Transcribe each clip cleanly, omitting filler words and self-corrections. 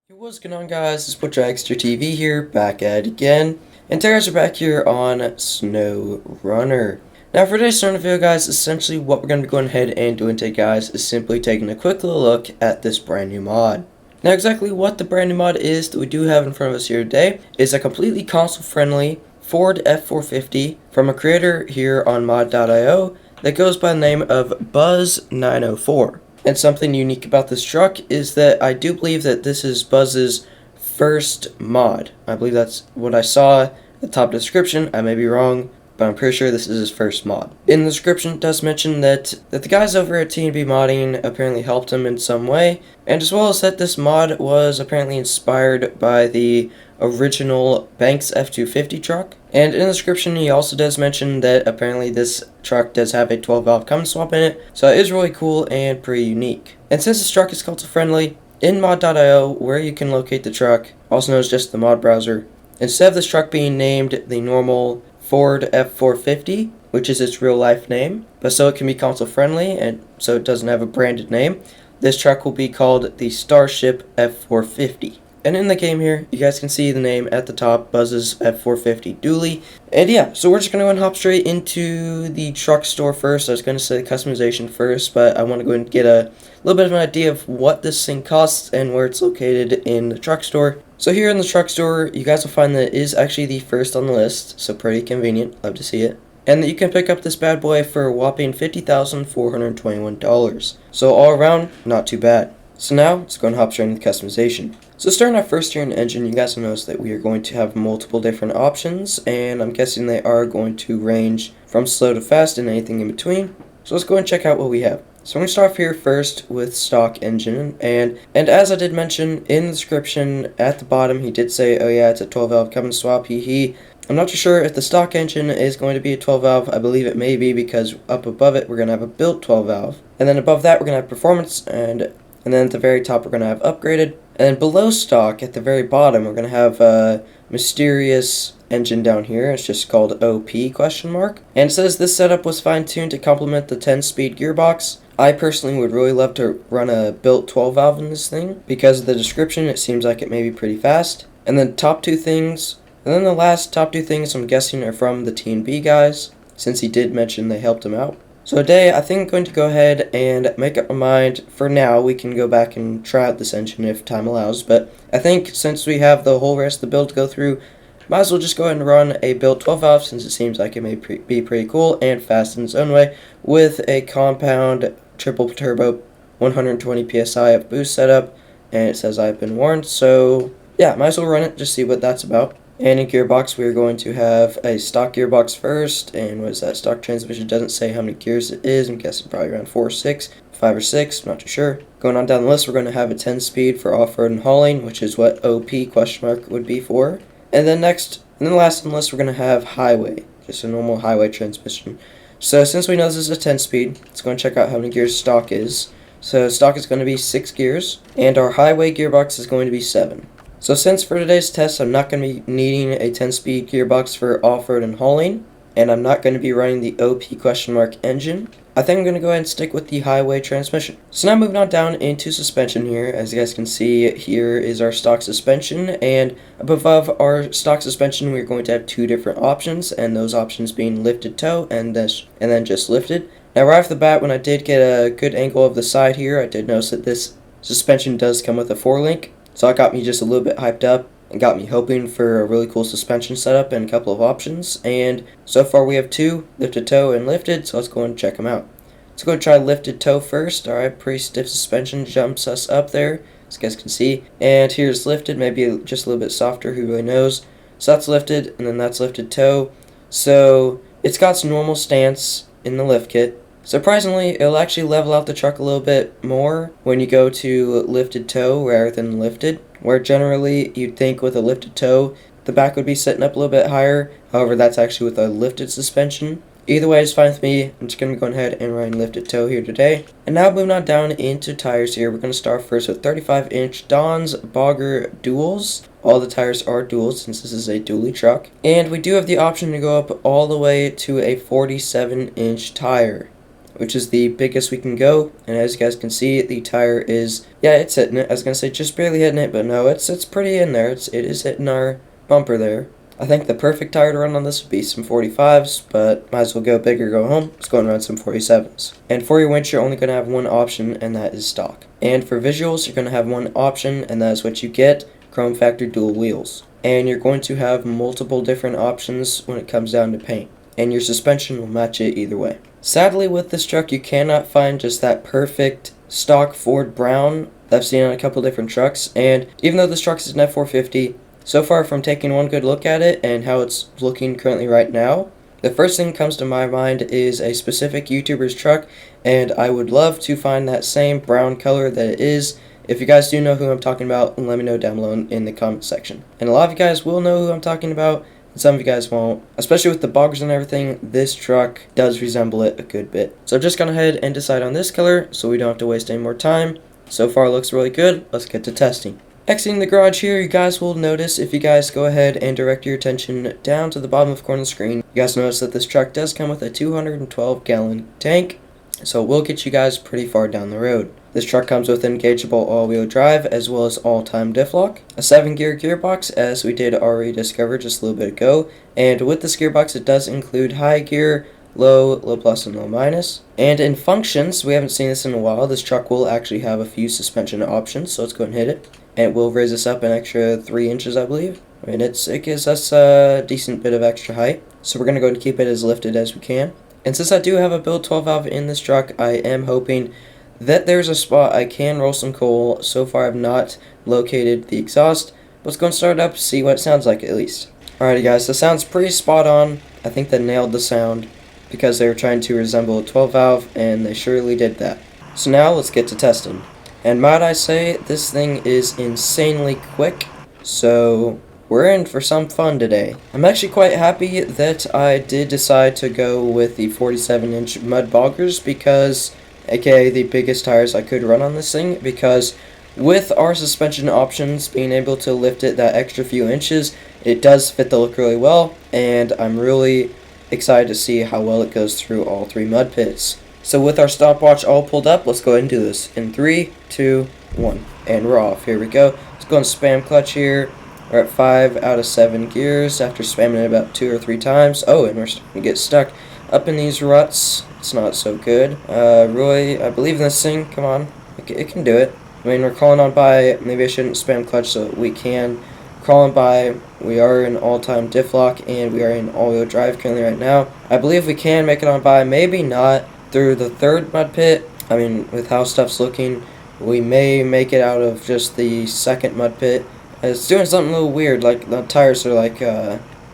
Hey, what's going on, guys? It's DragsterTV here, back at it again, and tires are back here on SnowRunner. Now, for today's SnowRunner video, guys, essentially what we're going to be going ahead and doing today, guys, is simply taking a quick little look at this brand new mod. Now, exactly what the brand new mod is that we do have in front of us here today is a completely console-friendly Ford F450 from a creator here on mod.io that goes by the name of Buzz904. And something unique about this truck is that I do believe that this is Buzz's first mod. I believe that's what I saw at the top description. I may be wrong, but I'm pretty sure this is his first mod. In the description, it does mention that the guys over at TNB Modding apparently helped him in some way, and as well as that this mod was apparently inspired by the original Banks F250 truck. And in the description, he also does mention that apparently this truck does have a 12-valve common swap in it, so it is really cool and pretty unique. And since this truck is console-friendly, in mod.io, where you can locate the truck, also known as just the mod browser, instead of this truck being named the normal Ford F450, which is its real-life name, but so it can be console-friendly and so it doesn't have a branded name, this truck will be called the Starship F450. And in the game here, you guys can see the name at the top, Buzz's F450 Dually. And yeah, so we're just going to go and hop straight into the truck store first. I was going to say customization first, but I want to go and get a little bit of an idea of what this thing costs and where it's located in the truck store. So here in the truck store, you guys will find that it is actually the first on the list, so pretty convenient. Love to see it. And that you can pick up this bad boy for a whopping $50,421. So all around, not too bad. So now, let's go and hop straight into customization. So starting off first here in the engine, you guys will notice that we are going to have multiple different options, and I'm guessing they are going to range from slow to fast and anything in between. So let's go and check out what we have. So I'm going to start off here first with stock engine, and as I did mention in the description at the bottom, he did say, oh yeah, it's a 12-valve common swap, hee. I'm not too sure if the stock engine is going to be a 12-valve. I believe it may be because up above it, we're going to have a built 12-valve. And then above that, we're going to have performance, and then at the very top, we're going to have upgraded. And then below stock, at the very bottom, we're going to have a mysterious engine down here. It's just called OP question mark. And it says this setup was fine-tuned to complement the 10-speed gearbox. I personally would really love to run a built 12-valve in this thing. Because of the description, it seems like it may be pretty fast. And then the last top two things I'm guessing are from the TNB guys, since he did mention they helped him out. So today, I think I'm going to go ahead and make up my mind. For now, we can go back and try out this engine if time allows, but I think since we have the whole rest of the build to go through, might as well just go ahead and run a built 12-valve since it seems like it may be pretty cool and fast in its own way with a compound triple turbo 120 psi of boost setup, and it says I've been warned, so yeah, might as well run it, just see what that's about. And in gearbox, we're going to have a stock gearbox first, and what is that? Stock transmission doesn't say how many gears it is. I'm guessing probably around 4 or 6, 5 or 6, I'm not too sure. Going on down the list, we're going to have a 10-speed for off-road and hauling, which is what OP question mark would be for. And then last on the list, we're going to have highway, just a normal highway transmission. So since we know this is a 10-speed, let's go and check out how many gears stock is. So stock is going to be 6 gears, and our highway gearbox is going to be 7. So since for today's test I'm not going to be needing a 10-speed gearbox for off-road and hauling, and I'm not going to be running the OP question mark engine, I think I'm going to go ahead and stick with the highway transmission. So now moving on down into suspension here, as you guys can see, here is our stock suspension, and above our stock suspension we're going to have 2 different options, and those options being lifted toe and then just lifted. Now right off the bat, when I did get a good angle of the side here, I did notice that this suspension does come with a 4-link. So that got me just a little bit hyped up and got me hoping for a really cool suspension setup and a couple of options. And so far we have 2, lifted toe and lifted, so let's go and check them out. Let's go try lifted toe first. Alright, pretty stiff suspension jumps us up there, as you guys can see. And here's lifted, maybe just a little bit softer, who really knows. So that's lifted, and then that's lifted toe. So it's got some normal stance in the lift kit. Surprisingly, it'll actually level out the truck a little bit more when you go to lifted toe rather than lifted, where generally you'd think with a lifted toe the back would be sitting up a little bit higher. However, that's actually with a lifted suspension. Either way, it's fine with me. I'm just going to go ahead and run lifted toe here today. And now moving on down into tires here, we're going to start first with 35-inch Don's Bogger Duals. All the tires are duals since this is a dually truck. And we do have the option to go up all the way to a 47-inch tire, which is the biggest we can go. And as you guys can see, the tire is, yeah, it's hitting it. I was gonna say just barely hitting it, but no, it's pretty in there. It is hitting our bumper there. I think the perfect tire to run on this would be some 45s, but might as well go big or go home. Let's go and run some 47s. And for your winch, you're only going to have one option, and that is stock. And for visuals, you're going to have one option, and that is what you get, chrome factor dual wheels. And you're going to have multiple different options when it comes down to paint. And your suspension will match it either way. Sadly, with this truck, you cannot find just that perfect stock Ford brown that I've seen on a couple different trucks. And even though this truck is an F450, so far from taking one good look at it and how it's looking currently right now, the first thing that comes to my mind is a specific YouTuber's truck, and I would love to find that same brown color that it is. If you guys do know who I'm talking about, let me know down below in the comment section. And a lot of you guys will know who I'm talking about, and some of you guys won't. Especially with the boggers and everything, this truck does resemble it a good bit. So I'm just going to head and decide on this color so we don't have to waste any more time. So far it looks really good. Let's get to testing. Exiting the garage here, you guys will notice, if you guys go ahead and direct your attention down to the bottom left corner of the screen, you guys notice that this truck does come with a 212-gallon tank, so it will get you guys pretty far down the road. This truck comes with engageable all-wheel drive as well as all-time diff lock, a 7-gear gearbox as we did already discover just a little bit ago, and with this gearbox it does include high gear, low plus, and low minus. And in functions, we haven't seen this in a while, this truck will actually have a few suspension options, so let's go ahead and hit it. And it will raise us up an extra 3 inches, I believe. I mean, it gives us a decent bit of extra height. So we're going to go and keep it as lifted as we can. And since I do have a build 12 valve in this truck, I am hoping that there's a spot I can roll some coal. So far I've not located the exhaust. But let's go and start it up, see what it sounds like at least. Alrighty guys, the sound's pretty spot on. I think they nailed the sound because they were trying to resemble a 12 valve, and they surely did that. So now let's get to testing. And might I say, this thing is insanely quick, so we're in for some fun today. I'm actually quite happy that I did decide to go with the 47-inch mud boggers, because, aka the biggest tires I could run on this thing, because with our suspension options, being able to lift it that extra few inches, it does fit the look really well, and I'm really excited to see how well it goes through all 3 mud pits. So with our stopwatch all pulled up, let's go ahead and do this. In 3, 2, 1. And we're off. Here we go. Let's go and spam clutch here. We're at 5 out of 7 gears after spamming it about 2 or 3 times. Oh, and we're starting to get stuck up in these ruts. It's not so good. Roy, I believe in this thing. Come on. It can do it. I mean, we're crawling on by. Maybe I shouldn't spam clutch so we can. Crawling by. We are in all-time diff lock, and we are in all-wheel drive currently right now. I believe we can make it on by. Maybe not. Through the 3rd mud pit. I mean, with how stuff's looking, we may make it out of just the 2nd mud pit. It's doing something a little weird, like the tires are like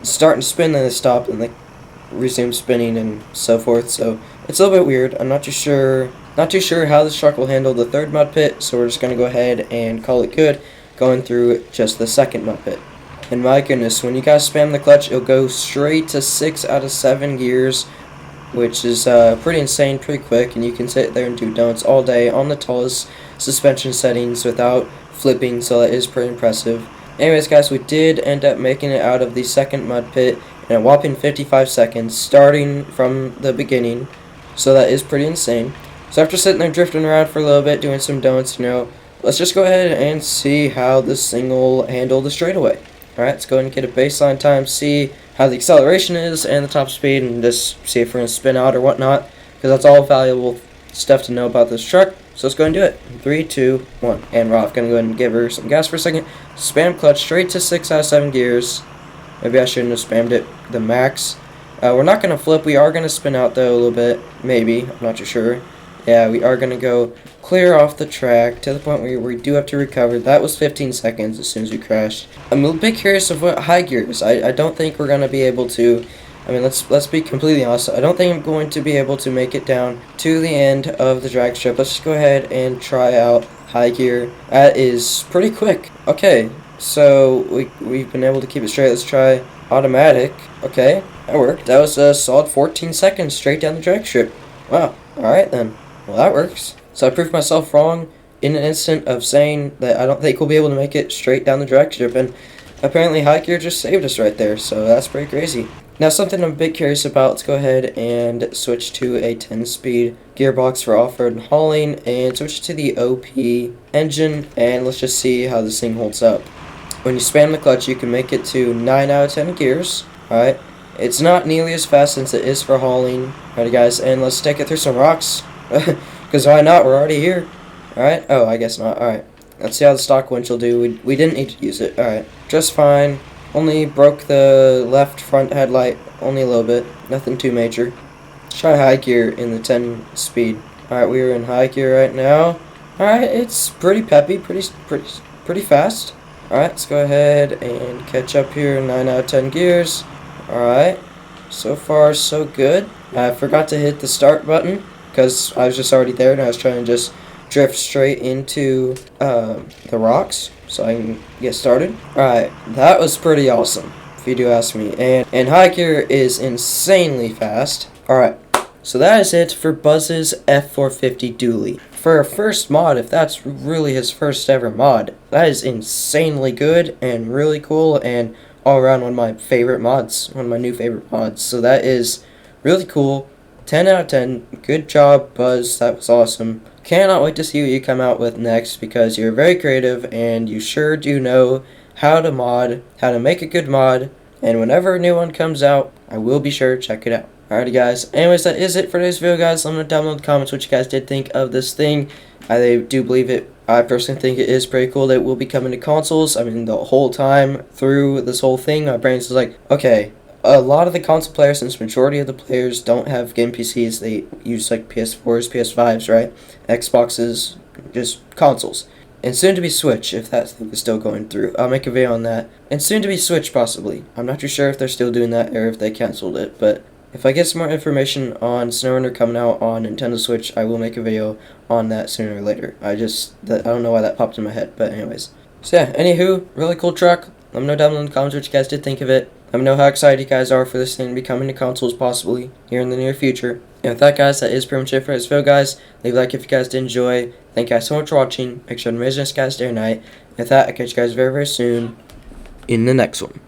starting to spin, then they stop, and they resume spinning and so forth. So it's a little bit weird. I'm not too sure how this truck will handle the 3rd mud pit, so we're just gonna go ahead and call it good, going through just the 2nd mud pit. And my goodness, when you guys spam the clutch, it'll go straight to 6 out of 7 gears, which is pretty insane, pretty quick, and you can sit there and do donuts all day on the tallest suspension settings without flipping, so that is pretty impressive. Anyways guys, we did end up making it out of the 2nd mud pit in a whopping 55 seconds, starting from the beginning, so that is pretty insane. So after sitting there drifting around for a little bit, doing some donuts, let's just go ahead and see how this thing will handle the straightaway. Alright, let's go ahead and get a baseline time, see how the acceleration is and the top speed, and just see if we're going to spin out or whatnot, because that's all valuable stuff to know about this truck. So let's go and do it. 3, 2, 1. And we're off. Going to go ahead and give her some gas for a second. Spam clutch straight to 6 out of 7 gears. Maybe I shouldn't have spammed it the max. We're not going to flip. We are going to spin out though a little bit. Maybe. I'm not too sure. Yeah, we are going to go clear off the track to the point where we do have to recover. That was 15 seconds as soon as we crashed. I'm a bit curious of what high gear is. I don't think we're going to be able to. I mean, let's be completely honest. I don't think I'm going to be able to make it down to the end of the drag strip. Let's just go ahead and try out high gear. That is pretty quick. Okay, so we've been able to keep it straight. Let's try automatic. Okay, that worked. That was a solid 14 seconds straight down the drag strip. Wow. Alright then. Well, that works. So I proved myself wrong in an instant of saying that I don't think we'll be able to make it straight down the drag strip, and apparently high gear just saved us right there, so that's pretty crazy. Now something I'm a bit curious about, let's go ahead and switch to a 10-speed gearbox for off-road and hauling, and switch to the OP engine, and let's just see how this thing holds up. When you spam the clutch, you can make it to 9 out of 10 gears. Alright, it's not nearly as fast since it is for hauling. Alright guys, and let's take it through some rocks, because why not, we're already here. Alright, oh, I guess not. Alright, let's see how the stock winch will do. We didn't need to use it. Alright, just fine. Only broke the left front headlight, only a little bit, nothing too major. Let's try high gear in the 10 speed. Alright, we are in high gear right now. Alright, it's pretty peppy, pretty fast. Alright, let's go ahead and catch up here, 9 out of 10 gears. Alright, so far so good. I forgot to hit the start button because I was just already there and I was trying to just drift straight into the rocks so I can get started. Alright, that was pretty awesome, if you do ask me. And high gear is insanely fast. Alright, so that is it for Buzz's F450 dually. For a first mod, if that's really his first ever mod, that is insanely good and really cool and all around one of my favorite mods, one of my new favorite mods. So that is really cool. 10 out of 10. Good job, Buzz. That was awesome. Cannot wait to see what you come out with next because you're very creative and you sure do know how to mod, how to make a good mod. And whenever a new one comes out, I will be sure to check it out. Alrighty guys, anyways, that is it for today's video guys. Let me know down below in the comments what you guys did think of this thing. I do believe it. I personally think it is pretty cool that it will be coming to consoles. I mean, the whole time through this whole thing, my brain's like, okay, a lot of the console players, since majority of the players don't have game PCs, they use like PS4s, PS5s, right? Xboxes, just consoles. And soon to be Switch, if that thing is still going through. I'll make a video on that. And soon to be Switch, possibly. I'm not too sure if they're still doing that or if they canceled it, but if I get some more information on SnowRunner coming out on Nintendo Switch, I will make a video on that sooner or later. I don't know why that popped in my head, but anyways. So yeah, anywho, really cool truck. Let me know down below in the comments what you guys did think of it. Let me know how excited you guys are for this thing to be coming to consoles possibly here in the near future. And with that guys, that is pretty much it for this video guys. Leave a like if you guys did enjoy. Thank you guys so much for watching. Make sure to amazing guys day or night. With that, I'll catch you guys very, very soon in the next one.